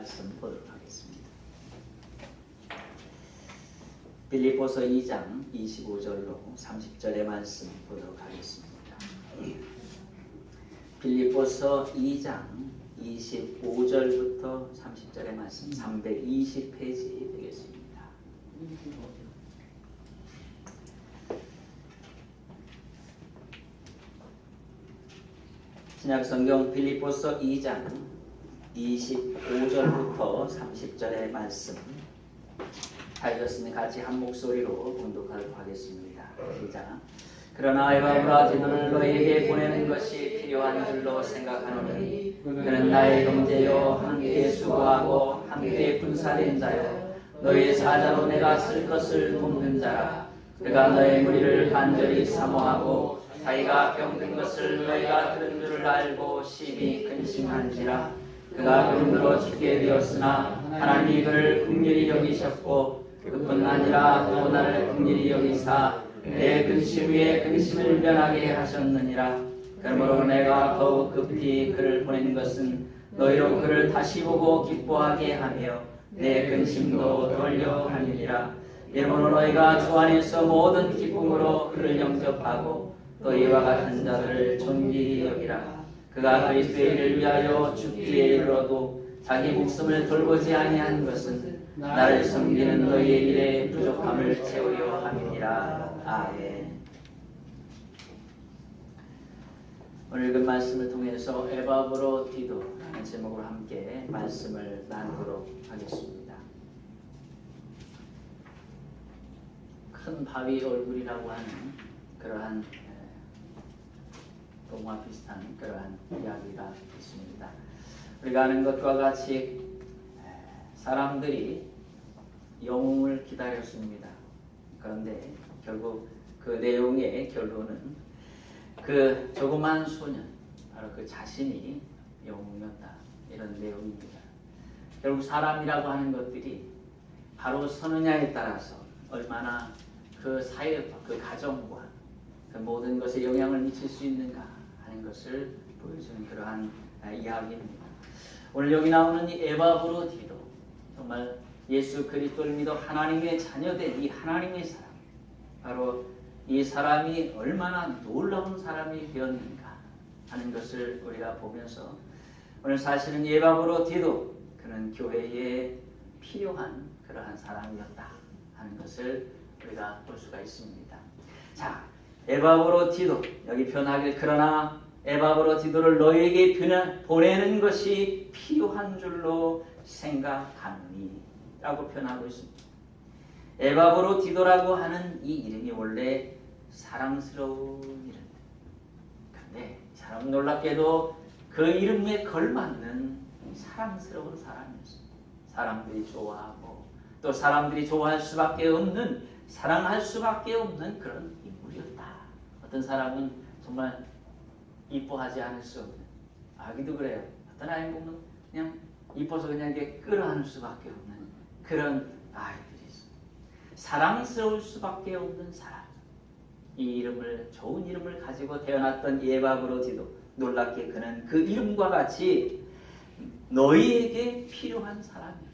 말씀 보도록 하겠습니다. 빌립보서 2장 25절로 30절의 말씀 보도록 하겠습니다. 빌립보서 2장 25절부터 30절의 말씀 320페이지 되겠습니다. 신약성경 빌립보서 2장 25절부터 30절의 말씀 다 읽었으니 같이 한 목소리로 봉독하도록 하겠습니다. 시작. 그러나 에바브라 디도를 너희에게 보내는 것이 필요한 줄로 생각하노니 그는 나의 형제요 함께 수고하고 함께 분사된 자요 너희의 사자로 내가 쓸 것을 돕는 자라. 그가 너의 무리를 간절히 사모하고 자기가 병든 것을 너희가 들은 줄을 알고 심히 근심한지라. 그가 병들어 죽게 되었으나 하나님이 그를 긍휼히 여기셨고 그뿐 아니라 또 나를 긍휼히 여기사 내 근심 위에 근심을 면하게 하셨느니라. 그러므로 내가 더욱 급히 그를 보낸 것은 너희로 그를 다시 보고 기뻐하게 하며 내 근심도 덜려 하느니라. 이러므로 너희가 주 안에서 모든 기쁨으로 그를 영접하고 또 이와 같은 자들을 존귀히 여기라. 그가 그리스도의 일을 위하여 죽기에 이르러도 자기 목숨을 돌보지 아니한 것은 나를 섬기는 너희의 일에 부족함을 채우려 함이니라. 아멘. 오늘 읽은 말씀을 통해서 에바브로디도라는 제목으로 함께 말씀을 나누도록 하겠습니다. 큰 바위 얼굴이라고 하는 그러한 동화 비슷한 그러한 이야기가 있습니다. 우리가 아는 것과 같이 사람들이 영웅을 기다렸습니다. 그런데 결국 그 내용의 결론은 그 조그만 소년, 바로 그 자신이 영웅이었다. 이런 내용입니다. 결국 사람이라고 하는 것들이 바로 서느냐에 따라서 얼마나 그 사회와 그 가정과 그 모든 것에 영향을 미칠 수 있는가 하는 것을 보여주는 그러한 이야기입니다. 오늘 여기 나오는 이 에바브로디도 정말 예수 그리스도를 믿어 하나님의 자녀된 이 하나님의 사람, 바로 이 사람이 얼마나 놀라운 사람이 되었는가 하는 것을 우리가 보면서 오늘 사실은 에바브로디도 그는 교회에 필요한 그러한 사람이었다 하는 것을 우리가 볼 수가 있습니다. 자, 에바브로디도 여기 표현하길 그러나 에바브로디도를 너희에게 보내는 것이 필요한 줄로 생각하노니 라고 표현하고 있습니다. 에바브로디도라고 하는 이 이름이 원래 사랑스러운 이름. 그런데 참 놀랍게도 그 이름에 걸맞는 사랑스러운 사람이었습니다. 사람들이 좋아하고 또 사람들이 좋아할 수밖에 없는, 사랑할 수밖에 없는 그런 인물이었다. 어떤 사람은 정말 이뻐하지 않을 수 없는, 아기도 그래요. 어떤 아이 보면 그냥 이뻐서 그냥 이렇게 끌어안을 수밖에 없는 그런 아이들이 있습니다. 사랑스러울 수밖에 없는 사람. 이 이름을, 좋은 이름을 가지고 태어났던 에바브로디도 놀랍게 그는 그 이름과 같이 너희에게 필요한 사람이었다.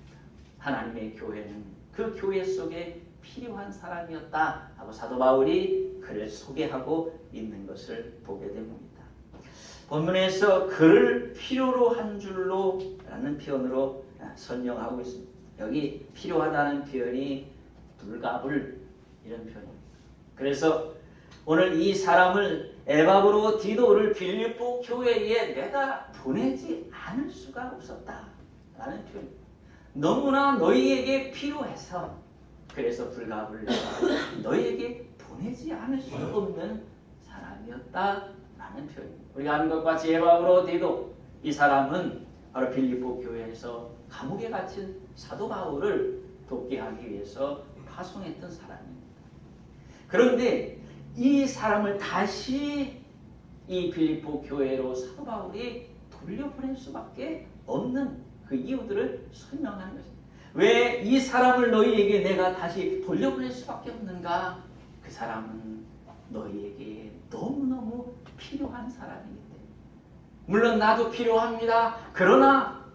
하나님의 교회는 그 교회 속에 필요한 사람이었다 하고 사도 바울이 그를 소개하고 있는 것을 보게 됩니다. 본문에서 그를 필요로 한 줄로 라는 표현으로 설명하고 있습니다. 여기 필요하다는 표현이 불가불 이런 표현입니다. 그래서 오늘 이 사람을 에바브로디도를 빌립보 교회에 내가 보내지 않을 수가 없었다 라는 표현입니다. 너무나 너희에게 필요해서 그래서 불가불 너희에게 보내지 않을 수 없는 사람이었다 라는 표현입니다. 우리가 아는 것과 같이 에바브로디도 이 사람은 바로 빌립보 교회에서 감옥에 갇힌 사도 바울을 돕게 하기 위해서 파송했던 사람입니다. 그런데 이 사람을 다시 이 빌립보 교회로 사도 바울이 돌려보낼 수밖에 없는 그 이유들을 설명하는 것입니다. 왜 이 사람을 너희에게 내가 다시 돌려보낼 수밖에 없는가? 그 사람은 너희에게 너무너무 필요한 사람이기 때문에. 물론 나도 필요합니다. 그러나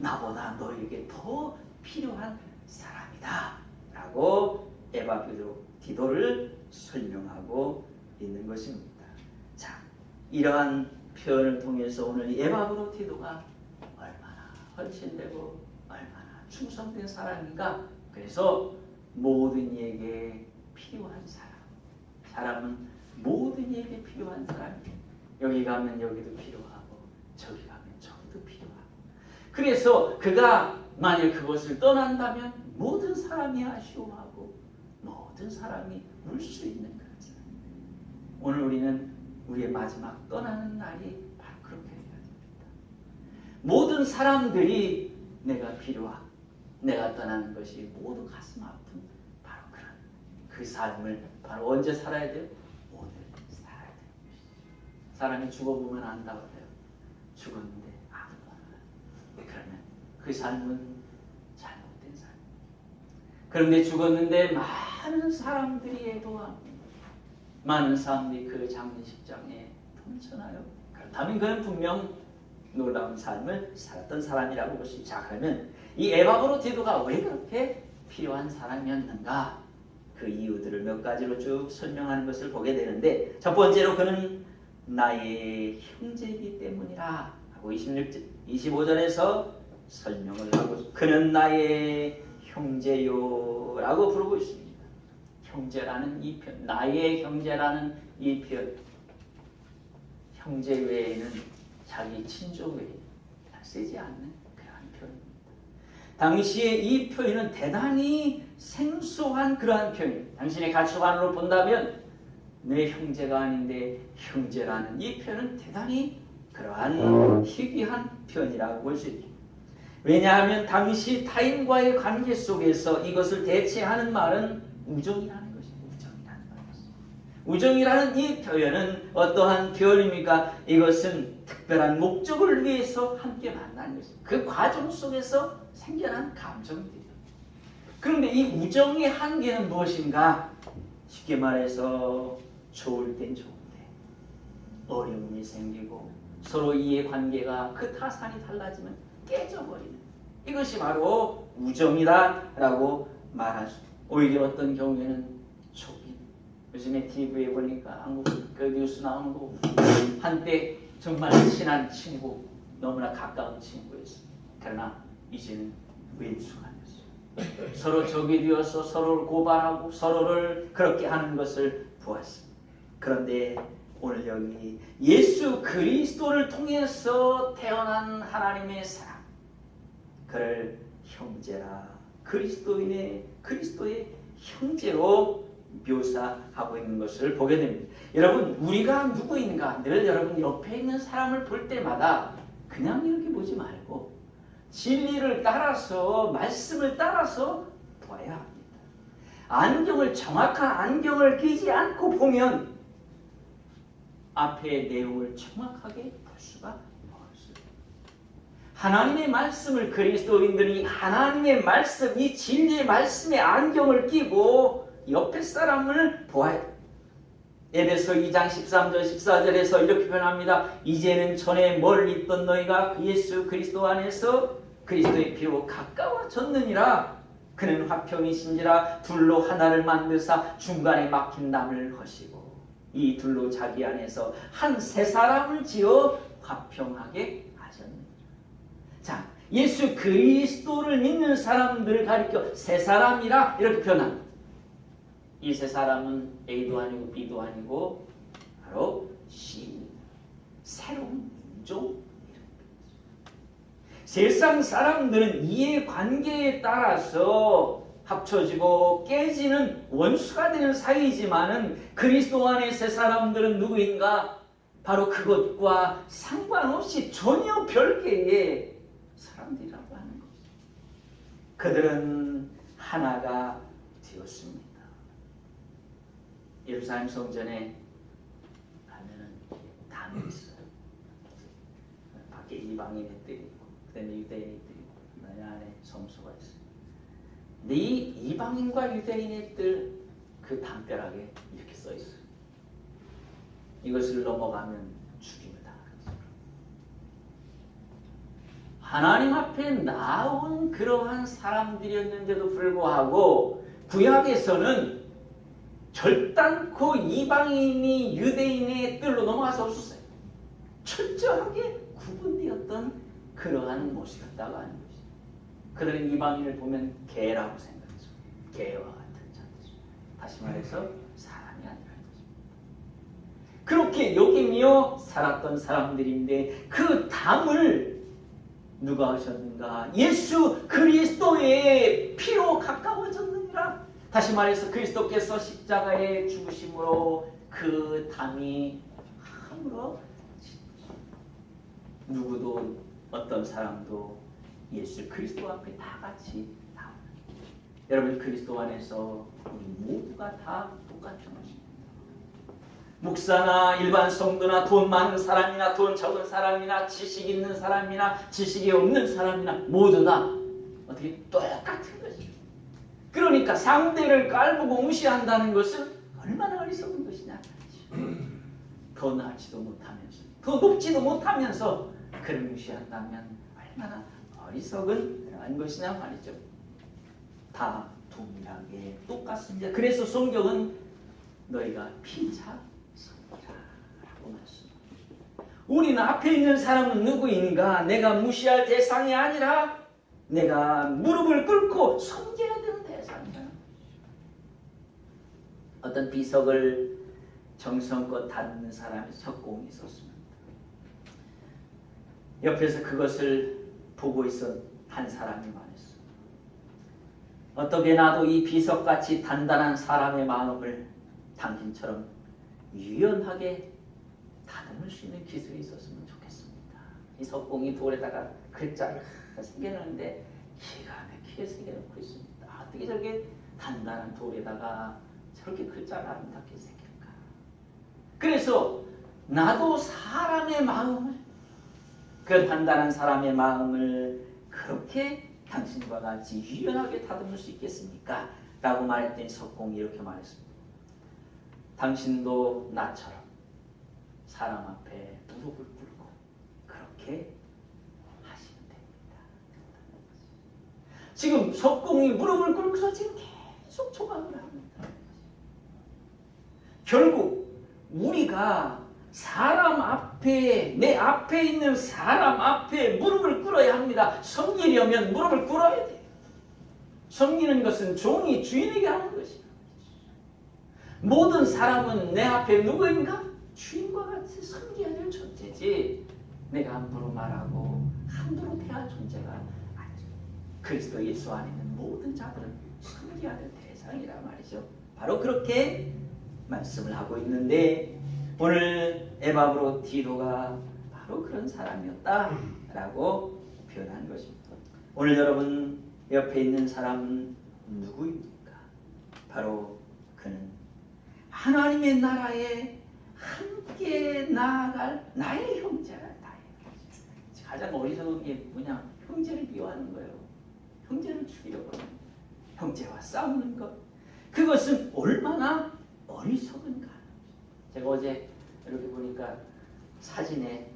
나보다 너에게 더 필요한 사람이다 라고 에바브로디도를 설명하고 있는 것입니다. 자, 이러한 표현을 통해서 오늘 에바브로디도가 얼마나 헌신되고 얼마나 충성된 사람인가. 그래서 모든 이에게 필요한 사람은 모든 이에게 필요한 사람이에요. 여기 가면 여기도 필요하고 저기 가면 저기도 필요하고. 그래서 그가 만일 그것을 떠난다면 모든 사람이 아쉬워하고 모든 사람이 울 수 있는 그런 사람. 오늘 우리는 우리의 마지막 떠나는 날이 바로 그렇게 되어야 됩니다. 모든 사람들이 내가 필요하고 내가 떠나는 것이 모두 가슴 아픈 바로 그런 그 삶을 바로 언제 살아야 돼요? 오늘 살아야 돼요. 사람이 죽어보면 안다고 해요. 죽었는데 아무도 몰라요. 그러면 그 삶은 잘못된 삶. 그런데 죽었는데 많은 사람들이 애도하고 많은 사람들이 그 장례식장에 동천하여 그렇다면 그는 분명 놀라운 삶을 살았던 사람이라고 볼 수 있죠. 자, 그러면 이 에바브로디도가 왜 그렇게 필요한 사람이었는가? 그 이유들을 몇 가지로 쭉 설명하는 것을 보게 되는데, 첫 번째로 그는 나의 형제이기 때문이라 하고 25절에서 설명을 하고, 그는 나의 형제요 라고 부르고 있습니다. 형제라는 이 표현, 나의 형제라는 이 표현, 형제 외에는 자기 친족 외에 쓰지 않는 그러한 표현입니다. 당시에 이 표현은 대단히 생소한 그러한 표현입니다. 당신의 가치관으로 본다면 내 형제가 아닌데 형제라는 이 표현은 대단히 그러한 희귀한 표현이라고 볼 수 있죠. 왜냐하면 당시 타인과의 관계 속에서 이것을 대체하는 말은 우정이라는 것입니다. 우정이라는 말이었습니다. 우정이라는 이 표현은 어떠한 표현입니까? 이것은 특별한 목적을 위해서 함께 만난 것입니다. 그 과정 속에서 생겨난 감정들이에요. 그런데 이 우정의 한계는 무엇인가? 쉽게 말해서 좋을 땐 좋은데 어려움이 생기고 서로 이해관계가 그 타산이 달라지면 깨져버리는 이것이 바로 우정이다라고 말할 수. 오히려 어떤 경우에는 촉인. 요즘에 TV에 보니까 한국 그 뉴스 나오는 거 한때 정말 친한 친구, 너무나 가까운 친구였어요. 그러나 이제는 왼수가 됐어요. 서로 적이 되어서 서로를 고발하고 서로를 그렇게 하는 것을 보았습니다. 그런데 오늘 여기 예수 그리스도를 통해서 태어난 하나님의 사랑, 그를 형제라, 그리스도의 형제로 묘사하고 있는 것을 보게 됩니다. 여러분, 우리가 누구인가 늘 여러분 옆에 있는 사람을 볼 때마다 그냥 이렇게 보지 말고 진리를 따라서, 말씀을 따라서 보아야 합니다. 정확한 안경을 끼지 않고 보면 앞의 내용을 정확하게 볼 수가 없어요. 하나님의 말씀을 그리스도인들이 하나님의 말씀, 이 진리의 말씀에 안경을 끼고 옆에 사람을 보아야 돼요. 에베소 2장 13절 14절에서 이렇게 표현합니다. 이제는 전에 멀리 있던 너희가 예수 그리스도 안에서 그리스도의 피로 가까워졌느니라. 그는 화평이신지라 둘로 하나를 만드사 중간에 막힌 담을 허시고 이 둘로 자기 안에서 한 세 사람을 지어 화평하게 하셨느니라. 자, 예수 그리스도를 믿는 사람들을 가리켜 세 사람이라 이렇게 표현합니다. 이 세 사람은 A도 아니고 B도 아니고 바로 C입니다. 새로운 인종. 세상 사람들은 이해관계에 따라서 합쳐지고 깨지는 원수가 되는 사이지만은 그리스도 안의 세 사람들은 누구인가? 바로 그것과 상관없이 전혀 별개의 사람들이라고 하는 것입니다. 그들은 하나가 되었습니다. 예루살렘 성전에 가면은 담이 있어요. 밖에 이방인들이 있고, 그다음에 유대인들이 있고, 그 안에 성소가 있어요. 근데 이 이방인과 유대인의 뜰 그 담벼락에 이렇게 써 있어요. 이것을 넘어가면 죽임을 당하는 거죠. 하나님 앞에 나온 그러한 사람들이었는데도 불구하고 구약에서는 결단코 이방인이 유대인의 뜰로 넘어가서 없었어요. 철저하게 구분되었던 그러한 모습이었다고 하는 것이죠. 그들은 이방인을 보면 개라고 생각했죠. 개와 같은 자들. 다시 말해서 사람이 아니라는 것입니다. 그렇게 여기며 살았던 사람들인데 그 담을 누가 하셨는가? 예수 그리스도의 피로 가까워졌느니라. 다시 말해서 그리스도께서 십자가의 죽으심으로 그 담이 함으로 누구도 어떤 사람도 예수 그리스도 앞에 다 같이 나오는. 여러분 그리스도 안에서 우리 모두가 다 똑같은 것입니다. 목사나 일반 성도나 돈 많은 사람이나 돈 적은 사람이나 지식 있는 사람이나 지식이 없는 사람이나 모두 다 어떻게 똑같은 것이죠. 그러니까 상대를 깔보고 무시한다는 것은 얼마나 어리석은 것이냐. 더 나지도 못하면서 더 높지도 못하면서 그를 무시한다면 얼마나 어리석은 그러한 것이냐 말이죠. 다 동일하게 똑같습니다. 그래서 성경은 너희가 피차 성이라고 말씀합니다. 우리는 앞에 있는 사람은 누구인가? 내가 무시할 대상이 아니라 내가 무릎을 꿇고 섬겨야 되는 대상이야. 어떤 비석을 정성껏 다듬는 사람이 석공이 있었습니다. 옆에서 그것을 보고 있던 한 사람이 말했어. 어떻게 나도 이 비석같이 단단한 사람의 마음을 당신처럼 유연하게 다듬을 수 있는 기술이 있었으면 좋겠습니다. 이 석공이 돌에다가 글자를 새겨놓는데 기가 막히게 새겨놓고 있습니다. 어떻게 저렇게 단단한 돌에다가 저렇게 글자를 아름답게 새길까? 그래서 나도 사람의 마음을, 그 단단한 사람의 마음을 그렇게 당신과 같이 유연하게 다듬을 수 있겠습니까? 라고 말했더니 석공이 이렇게 말했습니다. 당신도 나처럼 사람 앞에 무릎을 꿇고 그렇게 하시면 됩니다. 지금 석공이 무릎을 꿇고서 지금 계속 조각을 합니다. 결국 우리가 사람 앞에, 내 앞에 있는 사람 앞에 무릎을 꿇어야 합니다. 섬기려면 무릎을 꿇어야 돼요. 섬기는 것은 종이 주인에게 하는 것이에요. 모든 사람은 내 앞에 누구인가? 주인과 같이 섬겨야 될 존재지, 내가 함부로 말하고 함부로 대할 존재가 아니죠. 그리스도 예수 안에 있는 모든 자들은 섬겨야 될 대상이라 말이죠. 바로 그렇게 말씀을 하고 있는데 오늘 에바브로디도가 바로 그런 사람이었다라고 표현한 것입니다. 오늘 여러분 옆에 있는 사람은 누구입니까? 바로 그는 하나님의 나라에 함께 나아갈 나의 형제라. 가장 어리석은 게 뭐냐? 형제를 미워하는 거예요. 형제를 죽이려고 하는 거예요. 형제와 싸우는 것. 그것은 얼마나 어리석은가. 제가 어제 이렇게 보니까 사진에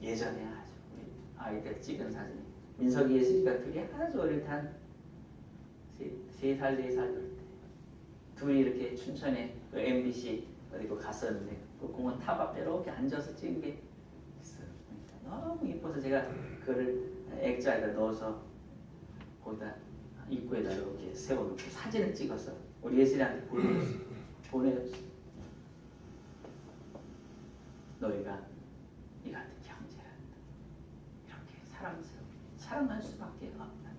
예전에 아주 우리 아이들 찍은 사진, 민석이 예슬이가 둘이 아주 어릴 때 한 3살, 4살 때 둘이 이렇게 춘천에 그 MBC 어디고 갔었는데 그 공원 탑 앞에 이렇게 앉아서 찍은 게 있어요. 너무 이뻐서 제가 그거를 액자에다 넣어서 거기다 입구에다 이렇게 세워놓고 사진을 찍어서 우리 예슬이한테 보내줬어요. 너희가 이 같은 형제란다. 이렇게 사랑할 수밖에 없다.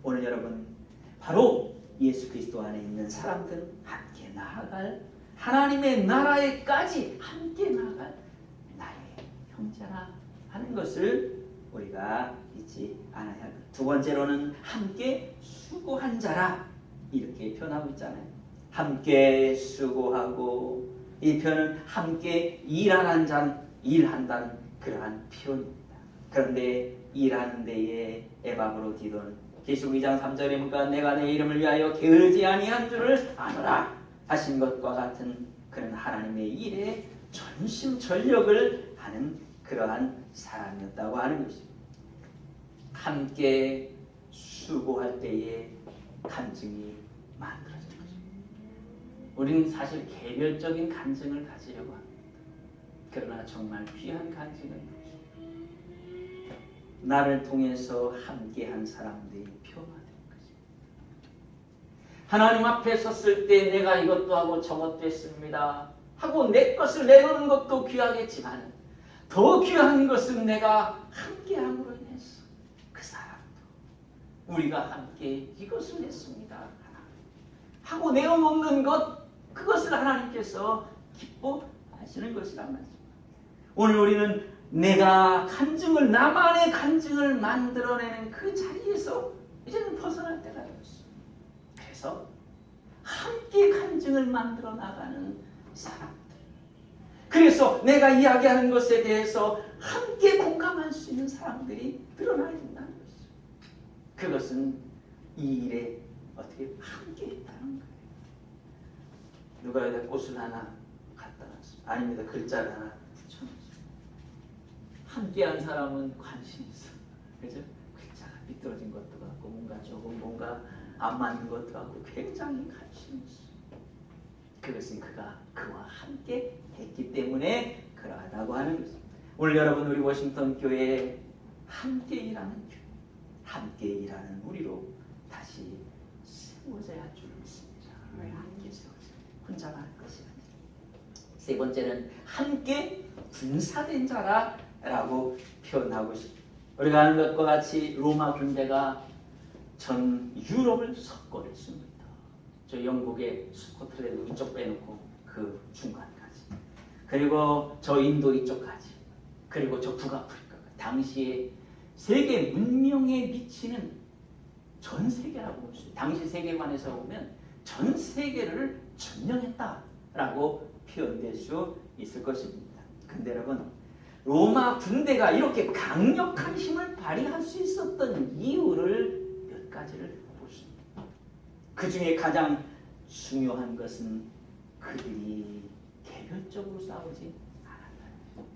오늘 여러분 바로 예수 그리스도 안에 있는 사람들은 함께 나아갈 하나님의 나라에까지 함께 나아갈 나의 형제라 하는 것을 우리가 잊지 않아야 합니다. 두 번째로는 함께 수고한 자라 이렇게 표현하고 있잖아요. 함께 수고하고 이 표현은 함께 일한다는 그러한 표현입니다. 그런데 일하는 데에 에바브로디도는 계시록 2장 3절에 보니까 내가 내 이름을 위하여 게으르지 아니한 줄을 아노라 하신 것과 같은 그런 하나님의 일에 전심전력을 하는 그러한 사람이었다고 하는 것입니다. 함께 수고할 때에 간증이 만들어진 것입니다. 우리는 사실 개별적인 간증을 가지려고 합니다. 그러나 정말 귀한 간증은 무엇입니까? 나를 통해서 함께한 사람들이 표현된 것입니다. 하나님 앞에 섰을 때 내가 이것도 하고 저것도 했습니다 하고 내 것을 내놓는 것도 귀하겠지만 더 귀한 것은 내가 함께함으로 인해서 그 사람도 우리가 함께 이것을 했습니다 하고 내어놓는 것, 그것을 하나님께서 기뻐하시는 것이란 말입니다. 오늘 우리는 내가 간증을, 나만의 간증을 만들어내는 그 자리에서 이제는 벗어날 때가 되었어요. 그래서 함께 간증을 만들어 나가는 사람들, 그래서 내가 이야기하는 것에 대해서 함께 공감할 수 있는 사람들이 늘어나야 된다는 것이죠. 그것은 이 일에 어떻게 함께 했다는 거예요. 누가 여기다 꽃을 하나 갖다 놨습니다. 아닙니다. 글자를 하나 붙여놨습니다. 함께한 사람은 관심이 있어. 그죠? 글자가 삐뚤어진 것도 같고 뭔가 안 맞는 것도 같고 굉장히 관심이 있어. 그것은 그가 그와 함께 했기 때문에 그러하다고 하는 것입니다. 오늘 여러분, 우리 워싱턴 교회에 함께 일하는 교회, 함께 일하는 우리로 다시 세워져야 할 줄 믿습니다. 함께 세워져야 혼자만 할 것이 아니라. 세 번째는 함께 군사된 자라고 표현하고 싶습니다. 우리가 아는 것과 같이 로마 군대가 전 유럽을 석권했습니다. 저 영국의 스코틀랜드 이쪽 빼놓고 그 중간까지, 그리고 저 인도 이쪽까지, 그리고 저 북아프리카까지, 당시에 세계 문명에 미치는 전 세계라고 볼 수 있어요. 당시 세계관에서 보면 전 세계를 점령했다라고 표현될 수 있을 것입니다. 근데 여러분, 로마 군대가 이렇게 강력한 힘을 발휘할 수 있었던 이유를 몇 가지를 보십니다. 그 중에 가장 중요한 것은 그들이 개별적으로 싸우지 않았다는 것입니다.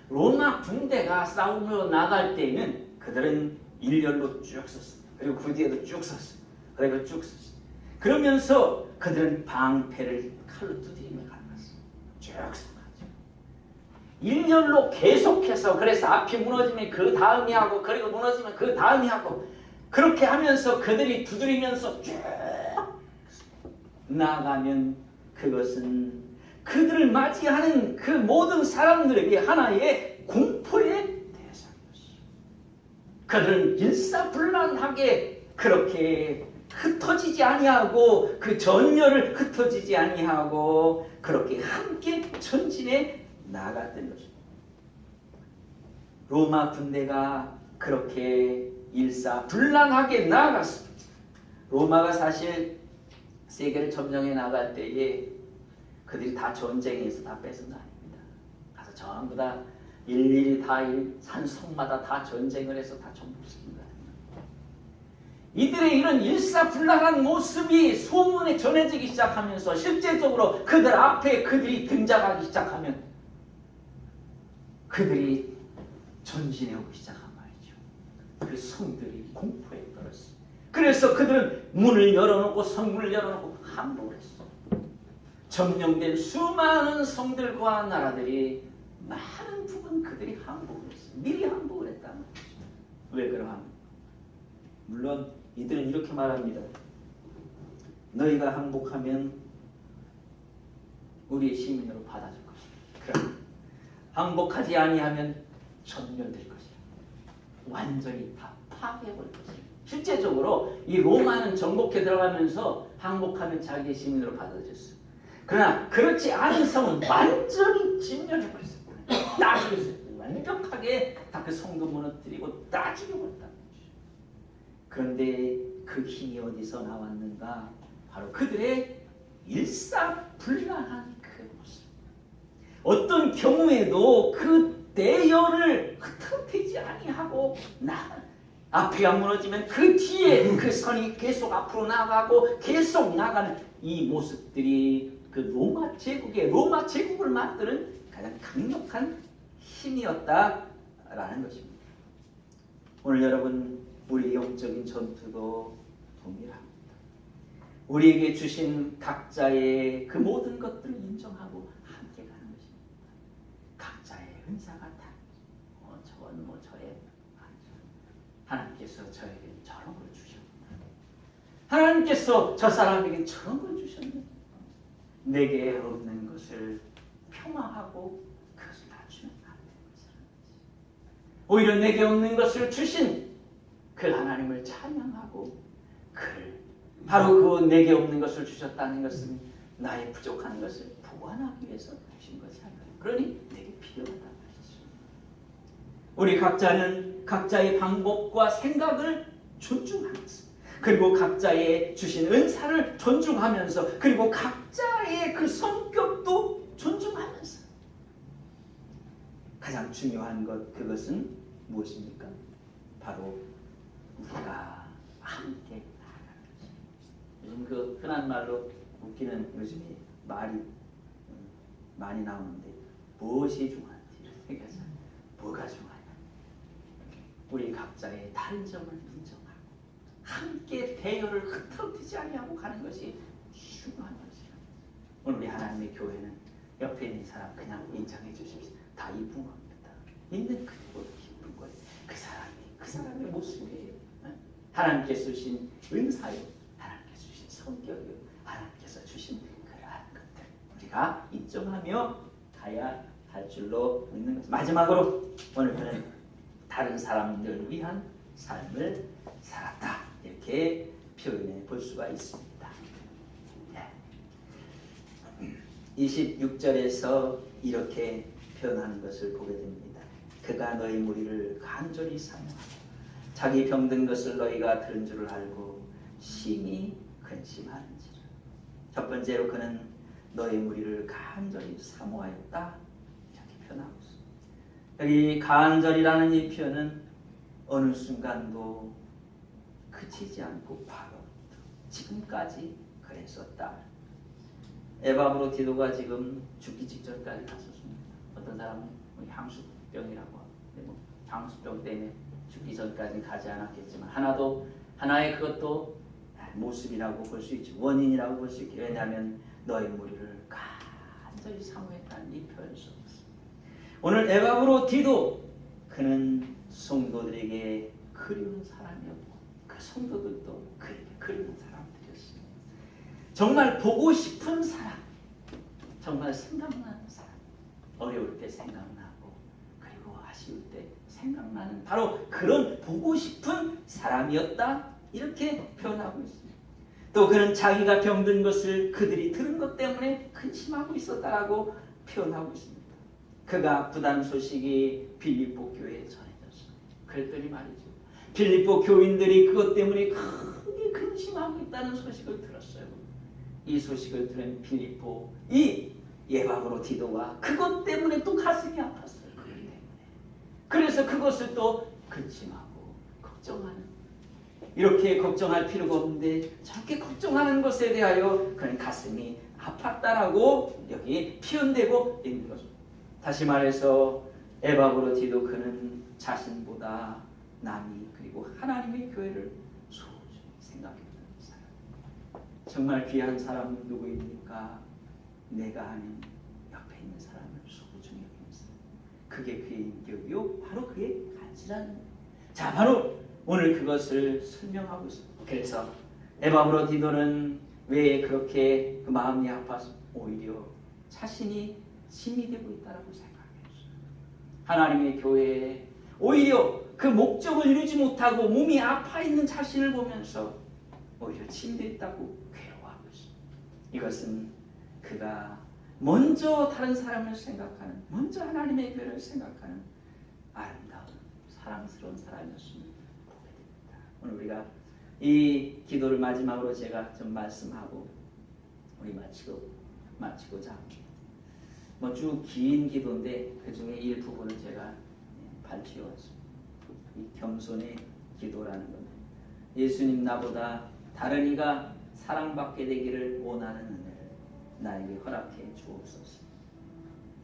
로마 군대가 싸우며 나갈 때에는 그들은 일렬로 쭉 섰습니다. 그리고 그 뒤에도 쭉 섰습니다. 그리고 쭉 섰습니다. 그러면서 그들은 방패를 칼로 두드리며 갈랐습니다. 쭉 서가지고 일렬로 계속해서, 그래서 앞이 무너지면 그 다음이 하고, 그리고 무너지면 그 다음이 하고, 그렇게 하면서 그들이 두드리면서 쭉 나가면 그것은 그들을 맞이하는 그 모든 사람들에게 하나의 공포의 대상이었어요. 그들은 일사불란하게 그렇게 흩어지지 아니하고, 그 전열을 흩어지지 아니하고 그렇게 함께 전진해 나갔던 것입니다. 로마 군대가 그렇게 일사불란하게 나아갔습니다. 로마가 사실 세계를 점령해 나갈 때에 그들이 다 전쟁에서 다 뺏은 거 아닙니다. 가서 전부 다 일일이 다 산성마다 다 전쟁을 해서 다 정복시킨 거예요. 이들의 이런 일사불란한 모습이 소문에 전해지기 시작하면서 실제적으로 그들 앞에 그들이 등장하기 시작하면 그들이 전진해 오기 시작한 말이죠. 그 성들이 공포에 떨었어요. 그래서 그들은 문을 열어놓고 성문을 열어놓고 항복을 했어. 점령된 수많은 성들과 나라들이 많은 부분 그들이 항복을 했어. 미리 항복을 했다는 거죠. 왜 그러합니까? 물론 이들은 이렇게 말합니다. 너희가 항복하면 우리의 시민으로 받아줄 것이다. 그러나 항복하지 아니하면 전멸될 것이다. 완전히 다 파괴해버릴 것이다. 실제적으로 이 로마는 정복해 들어가면서 항복하면 자기의 시민으로 받아들였어요. 그러나 그렇지 않은 성은 완전히 진멸해버렸어요. 다 죽였어요. 완벽하게 다 그 성도 무너뜨리고 다 죽여버렸다. 그런데 그 힘이 어디서 나왔는가? 바로 그들의 일사불란한 그 모습. 어떤 경우에도 그 대열을 흩어뜨리지 아니하고 앞에가 무너지면 그 뒤에 그 선이 계속 앞으로 나가고 계속 나가는 이 모습들이 그 로마 제국을 만드는 가장 강력한 힘이었다라는 것입니다. 오늘 여러분 우리 영적인 전투도 동일합니다. 우리에게 주신 각자의 그 모든 것들을 인정하고 함께 가는 것입니다. 각자의 은사가 다 저건 저의 하나님께서 저에게 저런 걸 주셨구나. 하나님께서 저 사람에게 저런 걸 주셨네. 내게 없는 것을 평화하고 그것을 낮추면 안 되는 것이라는 거지. 오히려 내게 없는 것을 주신 그 하나님을 찬양하고 바로 그 내게 없는 것을 주셨다는 것은 나의 부족한 것을 보완하기 위해서 주신 것이 아니라 그러니 내게 필요하다는 것이죠. 우리 각자는 각자의 방법과 생각을 존중하면서 그리고 각자의 주신 은사를 존중하면서 그리고 각자의 그 성격도 존중하면서 가장 중요한 그것은 무엇입니까? 바로 우리가 함께 나아가는 것입니다. 요즘 그 흔한 말로 웃기는 요즘에 말이 많이 나오는데 무엇이 중요한지 생각해서 뭐가 중요하냐? 우리 각자의 다른 점을 인정하고 함께 대열을 흐트러뜨리지 아니하고 가는 것이 중요한 것이에요. 오늘 우리 하나님의 교회는 옆에 있는 사람 그냥 인정해 주십시오. 다 이쁜 겁니다. 있는 그보다 기쁜 거예요. 그 사람의 모습이에요. 하나님께서 주신 은사요, 하나님께서 주신 성격이요, 하나님께서 주신 그러한 것들 우리가 인정하며 가야 할 줄로 믿는 것입니다. 마지막으로 오늘 저는 다른 사람들을 위한 삶을 살았다 이렇게 표현해 볼 수가 있습니다. 26절에서 이렇게 표현하는 것을 보게 됩니다. 그가 너희 무리를 간절히 사모하고 자기 병든 것을 너희가 들은 줄을 알고 심히 근심하는지라. 첫 번째로 그는 너희 무리를 간절히 사모하였다 이렇게 표현하고 있습니다. 여기 간절이라는 이 표현은 어느 순간도 그치지 않고 바로 지금까지 그랬었다. 에바브로디도가 지금 죽기 직전까지 갔었습니다. 어떤 사람은 향수병이라고 하고 향수병 때문에 죽기 전까지 가지 않았겠지만 하나의 그것도 모습이라고 볼 수 있죠. 원인이라고 볼 수 있죠. 왜냐하면 너의 무리를 간절히 사모했다는 이 표현 속에서 오늘 에바브로디도 그는 성도들에게 그리운 사람이었고 그 성도들도 그에게 그리운 사람들이었습니다. 정말 보고 싶은 사람, 정말 생각나는 사람, 어려울 때 생각나고 그리고 아쉬울 때 생각나는 바로 그런 보고 싶은 사람이었다 이렇게 표현하고 있습니다. 또 그는 자기가 병든 것을 그들이 들은 것 때문에 근심하고 있었다라고 표현하고 있습니다. 그가 아프다는 소식이 빌립보 교회에 전해졌습니다. 그랬더니 말이죠. 빌립보 교인들이 그것 때문에 크게 근심하고 있다는 소식을 들었어요. 이 소식을 들은 빌립보 이 에바브로디도가 그것 때문에 또 가슴이 아팠어요. 그것 때문에. 그래서 그것을 또 근심하고 걱정하는 이렇게 걱정할 필요가 없는데 저렇게 걱정하는 것에 대하여 그는 가슴이 아팠다라고 여기 표현되고 있는 거죠. 다시 말해서 에바브로디도 그는 자신보다 남이 그리고 하나님의 교회를 소중히 생각했던 사람. 정말 귀한 사람은 누구입니까? 내가 아닌 옆에 있는 사람을 소중히 여기는 사람. 그게 그의 인격이요 바로 그의 간절한 자 바로 오늘 그것을 설명하고 있습니다. 그래서 에바브로디도는 왜 그렇게 그 마음이 아파서 오히려 자신이 짐이 되고 있다라고 생각했어요. 하나님의 교회에 오히려 그 목적을 이루지 못하고 몸이 아파 있는 자신을 보면서 오히려 침대있다고 괴로워하고 있습니다. 이것은 그가 먼저 다른 사람을 생각하는 먼저 하나님의 교회를 생각하는 아름다운 사랑스러운 사람이었음을 보게 됩니다. 오늘 우리가 이 기도를 마지막으로 제가 좀 말씀하고 우리 마치고자 합니다. 쭉 긴 기도인데 그 중에 일부분을 제가 발표했습니다. 이 겸손의 기도라는 겁니다. 예수님 나보다 다른 이가 사랑받게 되기를 원하는 은혜를 나에게 허락해 주옵소서.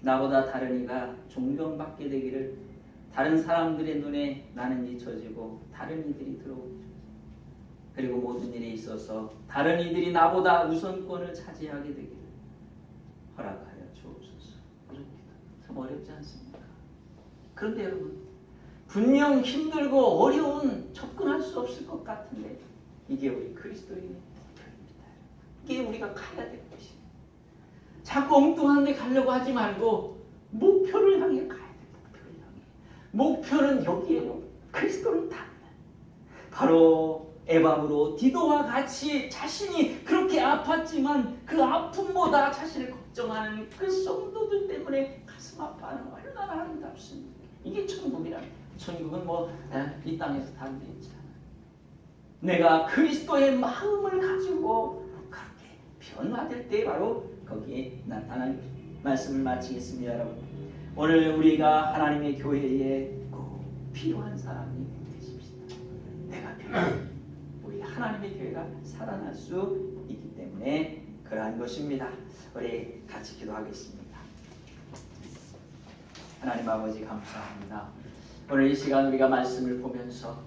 나보다 다른 이가 존경받게 되기를 다른 사람들의 눈에 나는 잊혀지고 다른 이들이 들어오기 좋습니다. 그리고 모든 일에 있어서 다른 이들이 나보다 우선권을 차지하게 되기를 허락하여 주옵소서. 그럽니다. 참 어렵지 않습니까? 그런데 여러분, 분명 힘들고 어려운, 접근할 수 없을 것 같은데 이게 우리 그리스도인의 목표입니다. 이게 우리가 가야 될 것입니다. 자꾸 엉뚱한 데 가려고 하지 말고 목표를 향해 가야 돼. 목표를 향해. 목표는 여기에요. 그리스도를 닮는. 바로 에바브로 디도와 같이 자신이 그렇게 아팠지만 그 아픔보다 자신을 걱정하는 그 성도들 때문에 가슴 아파하는 얼마나 아름답습니까? 이게 천국이란. 천국은 이 땅에서 다른 데 있지 않아요. 내가 그리스도의 마음을 가지고 그렇게 변화될 때 바로 거기에 나타나는 것입니다. 말씀을 마치겠습니다. 여러분, 오늘 우리가 하나님의 교회에 꼭 필요한 사람이 되십시다. 내가 필요해. 우리 하나님의 교회가 살아날 수 있기 때문에 그러한 것입니다. 우리 같이 기도하겠습니다. 하나님 아버지 감사합니다. 오늘 이 시간 우리가 말씀을 보면서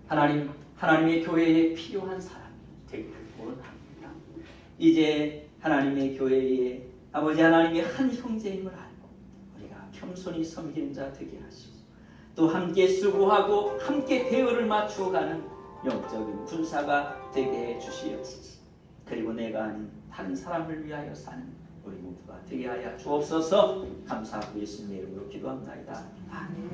하나님의 교회에 필요한 사람이 되기를 원합니다. 이제 하나님의 교회에 아버지 하나님의 한 형제임을 알고 우리가 겸손히 섬기는 자 되게 하시고 또 함께 수고하고 함께 대열을 맞추어가는 영적인 군사가 되게 해 주시옵소서. 그리고 내가 아닌 다른 사람을 위하여 사는 우리 모두가 되게 하여 주옵소서. 감사하고 예수님의 이름으로 기도합니다. 아멘.